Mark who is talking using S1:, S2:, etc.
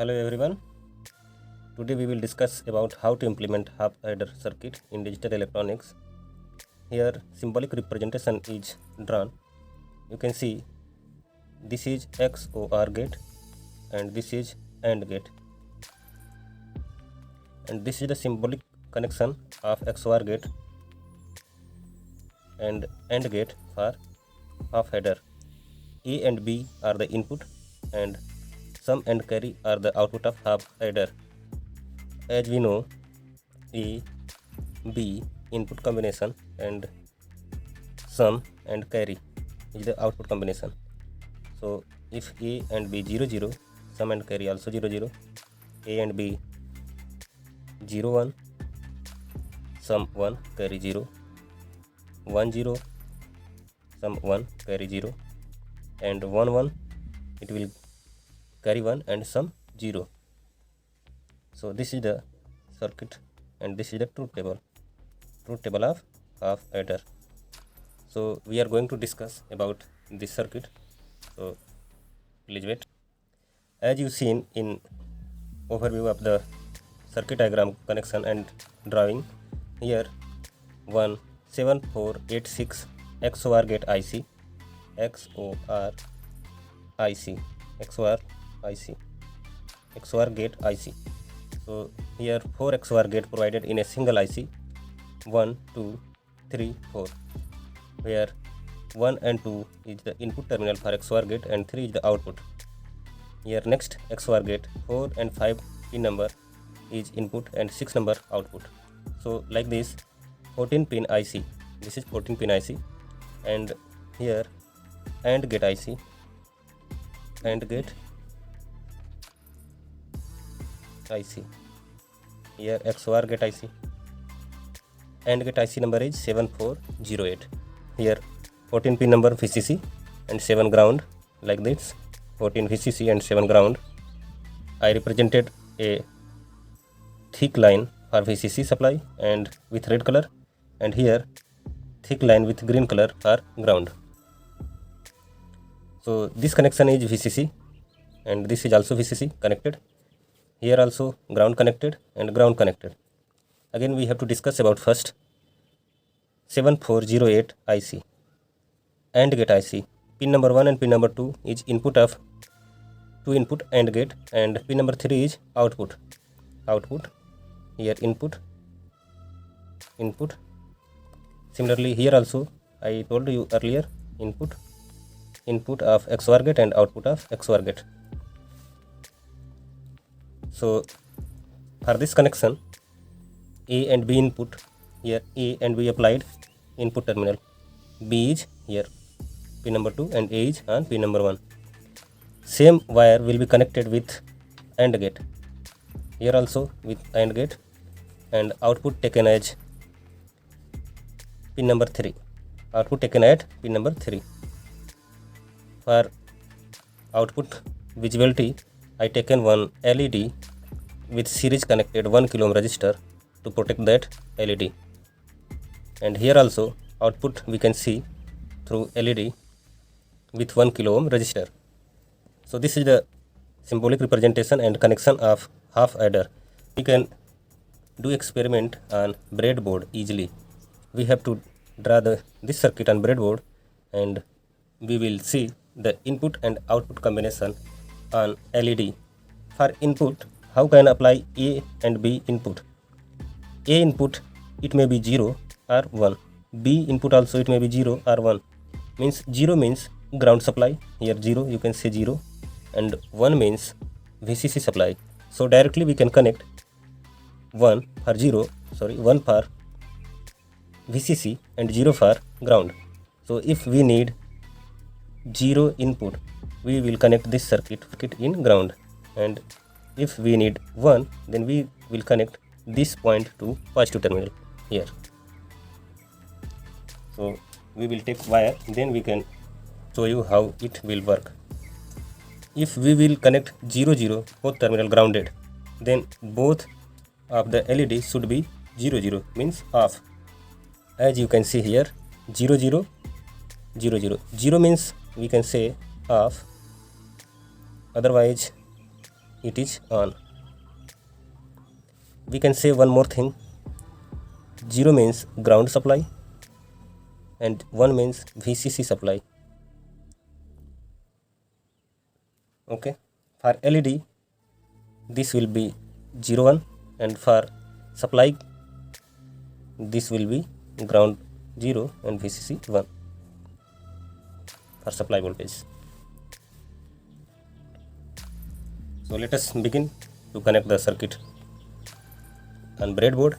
S1: Hello everyone. Today we will discuss about how to implement half adder circuit in digital electronics. Here symbolic representation is drawn. You can see this is XOR gate and this is AND gate. And this is the symbolic connection of XOR gate and AND gate for half adder. A and B are the input and sum and carry are the output of half adder. As we know, A, B input combination and sum and carry is the output combination. So if A and B 0 0, sum and carry also 0 0, A and B 0 1, sum 1 carry 0, 1 0, sum 1 carry 0, and 1 1 it will carry 1 and sum 0. So this is the circuit and this is the truth table of half adder. So we are going to discuss about this circuit, so please wait. As you seen in overview of the circuit diagram connection and drawing, here 17486 XOR gate IC, XOR gate IC. So here 4 XOR gate provided in a single IC, 1 2 3 4, where 1 and 2 is the input terminal for XOR gate and 3 is the output. Here next XOR gate 4 and 5 pin number is input and 6 number output. So like this 14 pin IC, this is 14 pin IC, and here AND gate IC, AND gate IC, here XOR gate IC, AND gate IC number is 7408. Here 14 pin number VCC and 7 ground, like this 14 VCC and 7 ground. I represented a thick line for VCC supply and with red color, and here thick line with green color for ground. So this connection is VCC and this is also VCC connected. Here also ground connected and ground connected. Again we have to discuss about first 7408 IC, AND gate IC. Pin number 1 and pin number 2 is input of 2 input AND gate, and pin number 3 is output. Here input. Similarly here also I told you earlier, input of XOR gate and output of XOR gate. So for this connection, A and B input, here A and B applied input terminal, B is here pin number 2 and A is on pin number 1. Same wire will be connected with AND gate, here also with AND gate, and output taken as pin number 3, For output visibility, I taken one LED with series connected 1 kilo ohm resistor to protect that LED, and here also output we can see through LED with 1 kilo ohm resistor. So this is the symbolic representation and connection of half adder. We can do experiment on breadboard easily. We have to draw this circuit on breadboard, and we will see the input and output combination on LED. For input, how can I apply A and B input? A input it may be 0 or 1. B input also it may be 0 or 1. Means 0 means ground supply, here 0 you can say 0, and 1 means VCC supply. So directly we can connect 1 for VCC and 0 for ground. So if we need 0 input, we will connect this circuit in ground, and if we need 1, then we will connect this point to positive terminal here. So we will take wire, then we can show you how it will work. If we will connect 0 0, both terminal grounded, then both of the LED should be 0 0, means off. As you can see here, 0 0 0 0, 0 means we can say off, otherwise it is on. We can say one more thing. 0 means ground supply and 1 means VCC supply. Okay, for LED this will be 0 1, and for supply this will be ground 0 and VCC 1 for supply voltage. So let us begin to connect the circuit on breadboard.